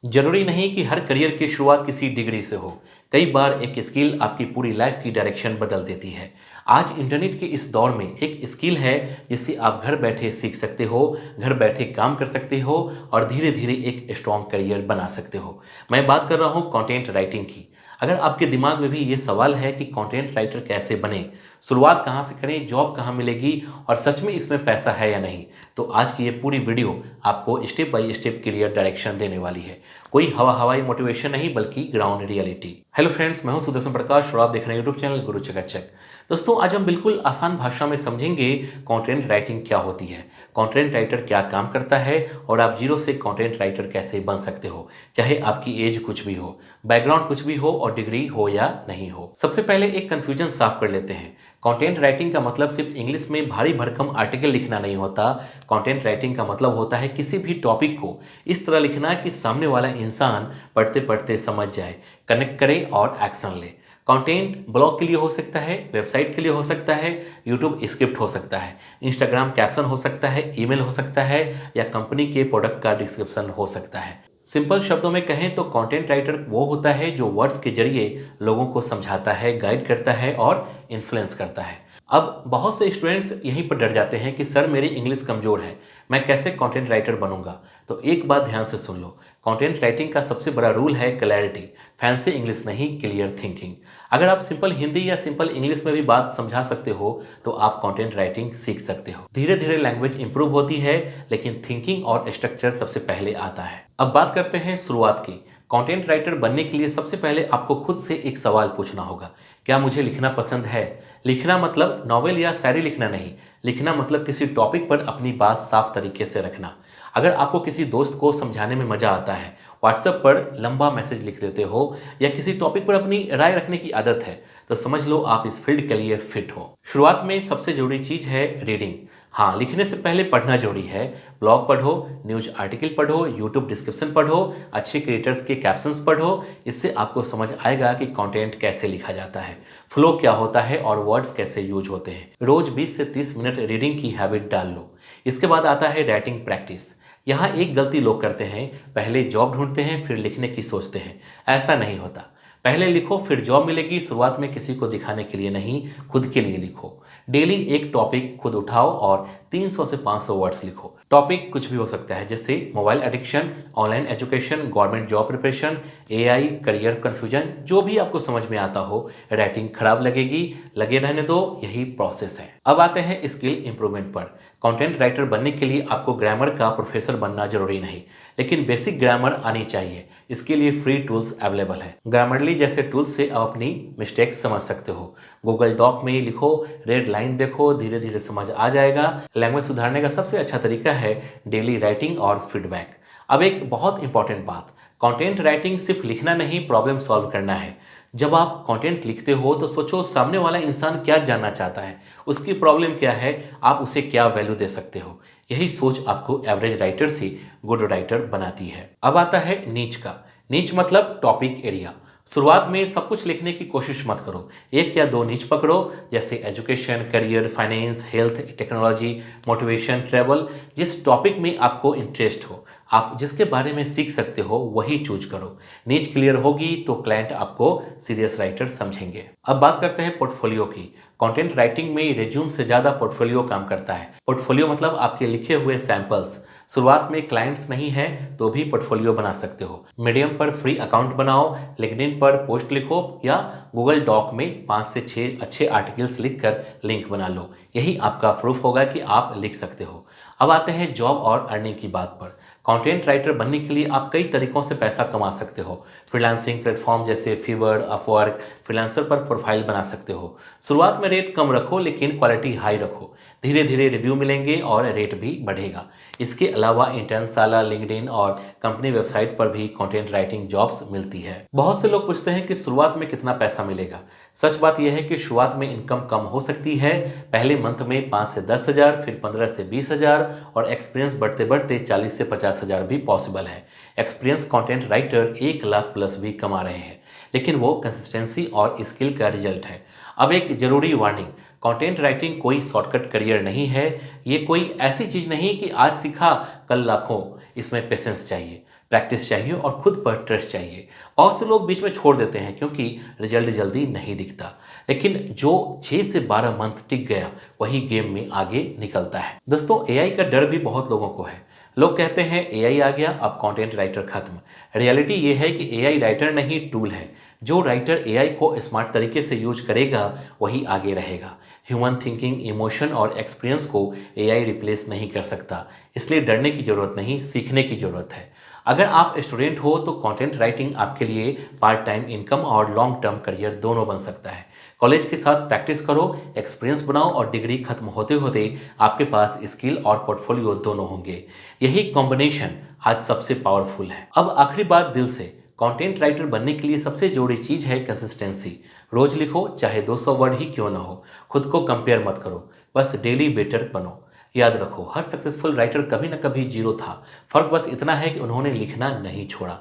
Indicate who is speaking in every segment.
Speaker 1: जरूरी नहीं कि हर करियर की शुरुआत किसी डिग्री से हो। कई बार एक स्किल आपकी पूरी लाइफ की डायरेक्शन बदल देती है। आज इंटरनेट के इस दौर में एक स्किल है जिससे आप घर बैठे सीख सकते हो, घर बैठे काम कर सकते हो और धीरे धीरे एक स्ट्रॉन्ग करियर बना सकते हो। मैं बात कर रहा हूँ कंटेंट राइटिंग की। अगर आपके दिमाग में भी ये सवाल है कि कंटेंट राइटर कैसे बने, शुरुआत कहाँ से करें, जॉब कहाँ मिलेगी और सच में इसमें पैसा है या नहीं, तो आज की ये पूरी वीडियो आपको step by step clear direction देने वाली है। कोई हवाई मोटिवेशन नहीं बल्कि ग्राउंड रियलिटी। हेलो फ्रेंड्स, मैं हूं सुदर्शन प्रकाश और आप देख रहे हैं यूट्यूब चैनल गुरु चकाचक। दोस्तों, आज हम बिल्कुल आसान भाषा में समझेंगे कंटेंट राइटिंग क्या होती है, कंटेंट राइटर क्या काम करता है और आप जीरो से कंटेंट राइटर कैसे बन सकते हो, चाहे आपकी एज कुछ भी हो, बैकग्राउंड कुछ भी हो और डिग्री हो या नहीं हो। सबसे पहले एक कंफ्यूजन साफ कर लेते हैं। कंटेंट राइटिंग का मतलब सिर्फ इंग्लिश में भारी भरकम आर्टिकल लिखना नहीं होता। कंटेंट राइटिंग का मतलब होता है किसी भी टॉपिक को इस तरह लिखना कि सामने वाला इंसान पढ़ते पढ़ते समझ जाए, कनेक्ट करे और एक्शन ले। कंटेंट ब्लॉग के लिए हो सकता है, वेबसाइट के लिए हो सकता है, यूट्यूब स्क्रिप्ट हो सकता है, इंस्टाग्राम कैप्शन हो सकता है, ईमेल हो सकता है या कंपनी के प्रोडक्ट का डिस्क्रिप्शन हो सकता है। सिंपल शब्दों में कहें तो कंटेंट राइटर वो होता है जो वर्ड्स के जरिए लोगों को समझाता है, गाइड करता है और इन्फ्लुएंस करता है। अब बहुत से स्टूडेंट्स यहीं पर डर जाते हैं कि सर मेरी इंग्लिश कमज़ोर है, मैं कैसे कंटेंट राइटर बनूंगा। तो एक बात ध्यान से सुन लो, कंटेंट राइटिंग का सबसे बड़ा रूल है क्लैरिटी। फैंसी इंग्लिश नहीं, क्लियर थिंकिंग। अगर आप सिंपल हिंदी या सिंपल इंग्लिश में भी बात समझा सकते हो तो आप कंटेंट राइटिंग सीख सकते हो। धीरे धीरे लैंग्वेज इंप्रूव होती है, लेकिन थिंकिंग और स्ट्रक्चर सबसे पहले आता है। अब बात करते हैं शुरुआत की। कंटेंट राइटर बनने के लिए सबसे पहले आपको खुद से एक सवाल पूछना होगा, क्या मुझे लिखना पसंद है। लिखना मतलब नॉवेल या शायरी लिखना नहीं, लिखना मतलब किसी टॉपिक पर अपनी बात साफ तरीके से रखना। अगर आपको किसी दोस्त को समझाने में मजा आता है, व्हाट्सएप पर लंबा मैसेज लिख देते हो या किसी टॉपिक पर अपनी राय रखने की आदत है, तो समझ लो आप इस फील्ड के लिए फिट हो। शुरुआत में सबसे जरूरी चीज है रीडिंग। हाँ, लिखने से पहले पढ़ना जरूरी है। ब्लॉग पढ़ो, न्यूज आर्टिकल पढ़ो, यूट्यूब डिस्क्रिप्शन पढ़ो, अच्छे क्रिएटर्स के कैप्शंस पढ़ो। इससे आपको समझ आएगा कि कंटेंट कैसे लिखा जाता है, फ्लो क्या होता है और वर्ड्स कैसे यूज होते हैं। रोज 20 से 30 मिनट रीडिंग की हैबिट डाल लो। इसके बाद आता है राइटिंग प्रैक्टिस। यहाँ एक गलती लोग करते हैं, पहले जॉब ढूंढते हैं फिर लिखने की सोचते हैं। ऐसा नहीं होता। पहले लिखो फिर जॉब मिलेगी। शुरुआत में किसी को दिखाने के लिए नहीं, खुद के लिए लिखो। डेली एक टॉपिक खुद उठाओ और 300 से 500 वर्ड्स लिखो। टॉपिक कुछ भी हो सकता है, जैसे mobile addiction, online education, government job preparation, AI, career confusion, जो भी आपको समझ में आता हो। राइटिंग खराब लगेगी, लगे रहने दो, यही प्रोसेस है। अब आते हैं स्किल इंप्रूवमेंट पर। कंटेंट राइटर बनने के लिए आपको ग्रामर का प्रोफेसर बनना जरूरी नहीं, लेकिन बेसिक ग्रामर आनी चाहिए। इसके लिए फ्री टूल्स अवेलेबल है। ग्रामरली जैसे टूल्स से आप अपनी मिस्टेक्स समझ सकते हो। गूगल डॉक में लिखो, रेड लाइन देखो, धीरे धीरे समझ आ जाएगा। लैंग्वेज सुधारने का सबसे अच्छा तरीका है डेली राइटिंग और फीडबैक। अब एक बहुत इंपॉर्टेंट बात, कंटेंट राइटिंग सिर्फ लिखना नहीं, प्रॉब्लम सॉल्व करना है। जब आप कंटेंट लिखते हो तो सोचो सामने वाला इंसान क्या जानना चाहता है, उसकी प्रॉब्लम क्या है, आप उसे क्या वैल्यू दे सकते हो। यही सोच आपको एवरेज राइटर से गुड राइटर बनाती है। अब आता है नीच का। नीच मतलब टॉपिक एरिया। शुरुआत में सब कुछ लिखने की कोशिश मत करो। एक या दो नीच पकड़ो, जैसे education, career, finance, health, technology, motivation, travel. जिस टॉपिक में आपको इंटरेस्ट हो, आप जिसके बारे में सीख सकते हो, वही चूज करो। नीच क्लियर होगी तो क्लाइंट आपको सीरियस राइटर समझेंगे। अब बात करते हैं पोर्टफोलियो की। कंटेंट राइटिंग में रिज्यूम से ज़्यादा पोर्टफोलियो काम करता है। पोर्टफोलियो मतलब आपके लिखे हुए सैंपल्स। शुरुआत में क्लाइंट्स नहीं है तो भी पोर्टफोलियो बना सकते हो। मीडियम पर फ्री अकाउंट बनाओ, लिंक्डइन पर पोस्ट लिखो या गूगल डॉक में 5 से 6 अच्छे आर्टिकल्स लिखकर लिंक बना लो। यही आपका प्रूफ होगा कि आप लिख सकते हो। अब आते हैं जॉब और अर्निंग की बात पर। कंटेंट राइटर बनने के लिए आप कई तरीकों से पैसा कमा सकते हो। फ्रीलांसिंग प्लेटफॉर्म जैसे फीवर, अपवर्क, फ्रीलांसर पर प्रोफाइल बना सकते हो। शुरुआत में रेट कम रखो लेकिन क्वालिटी हाई रखो। धीरे धीरे रिव्यू मिलेंगे और रेट भी बढ़ेगा। इसके अलावा इंटर्नशाला, लिंक्डइन और कंपनी वेबसाइट पर भी कंटेंट राइटिंग जॉब्स मिलती है। बहुत से लोग पूछते हैं कि शुरुआत में कितना पैसा मिलेगा। सच बात यह है कि शुरुआत में इनकम कम हो सकती है। पहले मंथ में 5 से 10 हज़ार, फिर 15 से 20 हज़ार और एक्सपीरियंस बढ़ते बढ़ते 40 से 50 हज़ार भी पॉसिबल है। Experience content writer 1 lakh plus भी कमा रहे हैं, लेकिन वो कंसिस्टेंसी और स्किल का रिजल्ट है। अब एक जरूरी वार्निंग, कंटेंट राइटिंग कोई शॉर्टकट करियर नहीं है। ये कोई ऐसी चीज नहीं कि आज सीखा कल लाखों। इसमें पेशेंस चाहिए, प्रैक्टिस चाहिए और खुद पर ट्रस्ट चाहिए। बहुत से लोग बीच में छोड़ देते हैं क्योंकि रिजल्ट जल्दी नहीं दिखता, लेकिन जो 6 से 12 मंथ टिक गया वही गेम में आगे निकलता है। दोस्तों, एआई का डर भी बहुत लोगों को है। लोग कहते हैं एआई आ गया, अब कंटेंट राइटर खत्म। रियलिटी ये है कि एआई राइटर नहीं, टूल है। जो राइटर एआई को स्मार्ट तरीके से यूज करेगा वही आगे रहेगा। ह्यूमन थिंकिंग, इमोशन और एक्सपीरियंस को एआई रिप्लेस नहीं कर सकता, इसलिए डरने की ज़रूरत नहीं, सीखने की ज़रूरत है। अगर आप स्टूडेंट हो तो कंटेंट राइटिंग आपके लिए पार्ट टाइम इनकम और लॉन्ग टर्म करियर दोनों बन सकता है। कॉलेज के साथ प्रैक्टिस करो, एक्सपीरियंस बनाओ और डिग्री खत्म होते होते आपके पास स्किल और पोर्टफोलियो दोनों होंगे। यही कॉम्बिनेशन आज सबसे पावरफुल है। अब आखिरी बात दिल से, कंटेंट राइटर बनने के लिए सबसे जरूरी चीज़ है कंसिस्टेंसी। रोज लिखो, चाहे 200 वर्ड ही क्यों ना हो। खुद को कंपेयर मत करो, बस डेली बेटर बनो। याद रखो, हर सक्सेसफुल राइटर कभी ना कभी जीरो था। फर्क बस इतना है कि उन्होंने लिखना नहीं छोड़ा।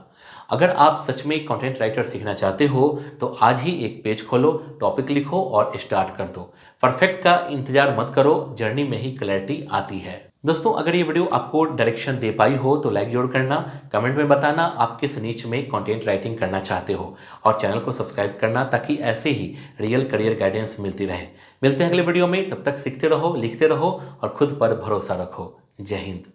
Speaker 1: अगर आप सच में कंटेंट राइटर सीखना चाहते हो तो आज ही एक पेज खोलो, टॉपिक लिखो और स्टार्ट कर दो। परफेक्ट का इंतजार मत करो, जर्नी में ही क्लैरिटी आती है। दोस्तों, अगर ये वीडियो आपको डायरेक्शन दे पाई हो तो लाइक जरूर करना, कमेंट में बताना आप किस नीच में कंटेंट राइटिंग करना चाहते हो और चैनल को सब्सक्राइब करना ताकि ऐसे ही रियल करियर गाइडेंस मिलती रहे। मिलते हैं अगले वीडियो में, तब तक सीखते रहो, लिखते रहो और खुद पर भरोसा रखो। जय हिंद।